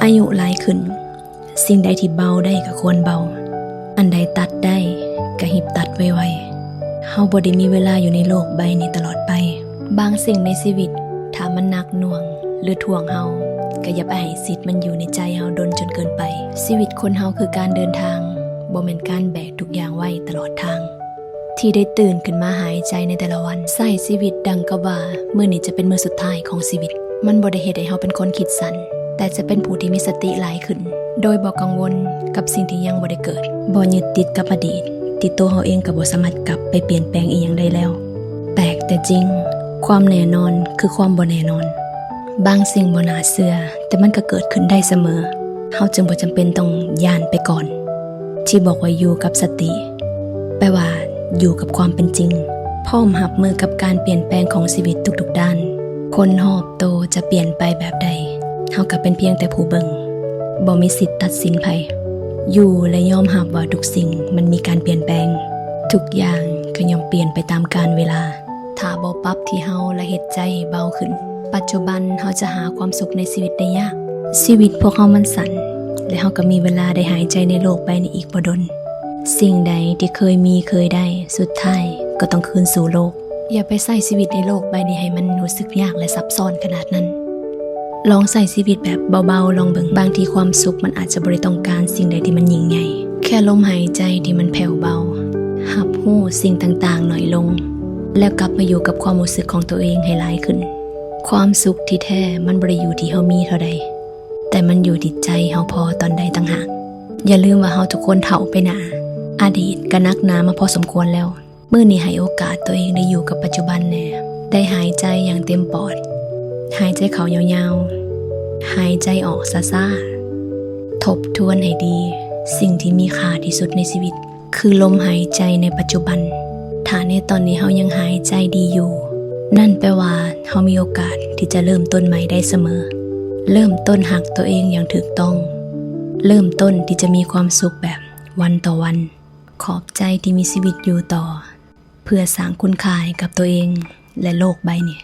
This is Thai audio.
อายุหลายขึ้นสิ่งใดที่เบาได้ก็ควรเบาอันใดตัดได้ก็หิบตัดไวๆเฮาบ่ได้มีเวลาอยู่ในโลกใบนี้ตลอดไปบางสิ่งในชีวิตถ้ามันหนักหน่วงหรือถ่วงเฮาก็อย่าไปให้สิทธิ์มันอยู่ในใจเฮาดนจนเกินไปชีวิตคนเฮาคือการเดินทางบ่แม่นการแบกทุกอย่างไว้ตลอดทางที่ได้ตื่นขึ้นมาหายใจในแต่ละวันใช้ชีวิตดังกับว่ามื้อนี้จะเป็นมื้อสุดท้ายของชีวิตมันบ่ได้เฮ็ดให้เฮาเป็นคนคิดสั้นแต่จะเป็นผู้ที่มีสติหลายขึ้นโดยบ่กังวลกับสิ่งที่ยังบ่ได้เกิดบ่ยึดติดกับอดีตที่ตัวเฮาเองก็บ่สามารถกลับไปเปลี่ยนแปลงอีหยังได้แล้วแปลกแต่จริงความแน่นอนคือความบ่แน่นอนบางสิ่งบ่น่าเชื่อแต่มันก็เกิดขึ้นได้เสมอเฮาจึงบ่จำเป็นต้องย่านไปก่อนที่บอกว่าอยู่กับสติแปลว่าอยู่กับความเป็นจริงพร้อมรับมือกับการเปลี่ยนแปลงของชีวิตทุกๆด้านคนรอบตัวจะเปลี่ยนไปแบบใดเฮาก็เป็นเพียงแต่ผู้เบิ่งบ่มีสิทธิ์ตัดสินไผอยู่และยอมรับว่าทุกสิ่งมันมีการเปลี่ยนแปลงทุกอย่างก็ย่อมเปลี่ยนไปตามกาลเวลาถ้าบ่ปรับที่เฮาและเฮ็ดใจให้เบาขึ้นปัจจุบันเฮาจะหาความสุขในชีวิตได้ยากชีวิตพวกเฮามันสั้นและเฮาก็มีเวลาได้หายใจในโลกใบนี้อีกบ่ดนสิ่งใดที่เคยมีเคยได้สุดท้ายก็ต้องคืนสู่โลกอย่าไปใช้ชีวิตในโลกใบนี้ให้มันรู้สึกยากและซับซ้อนขนาดนั้นลองใช้ชีวิตแบบเบาๆลองเบิ่งบางทีความสุขมันอาจจะบ่ได้ต้องการสิ่งใดที่มันยิ่งใหญ่แค่ลมหายใจที่มันแผ่วเบารับรู้สิ่งต่างๆหน่อยลงแล้วกลับมาอยู่กับความรู้สึกของตัวเองให้หลายขึ้นความสุขที่แท้มันบ่ได้อยู่ที่เฮามีเท่าใดแต่มันอยู่ที่ใจเฮาพอตอนใดต่างหากอย่าลืมว่าเฮาทุกคนเฒ่าไปหน้าอดีตก็นักหนามาพอสมควรแล้วมื้อนี้ให้โอกาสตัวเองได้อยู่กับปัจจุบันแน่ได้หายใจอย่างเต็มปอดหายใจเข้ายาวๆหายใจออกซ่าๆทบทวนให้ดีสิ่งที่มีค่าที่สุดในชีวิตคือลมหายใจในปัจจุบันถ้าในตอนนี้เฮายังหายใจดีอยู่นั่นแปลว่าเฮามีโอกาสที่จะเริ่มต้นใหม่ได้เสมอเริ่มต้นหักตัวเองอย่างถูกต้องเริ่มต้นที่จะมีความสุขแบบวันต่อวันขอบใจที่มีชีวิตอยู่ต่อเพื่อสร้างคุณค่าให้กับตัวเองและโลกใบนี้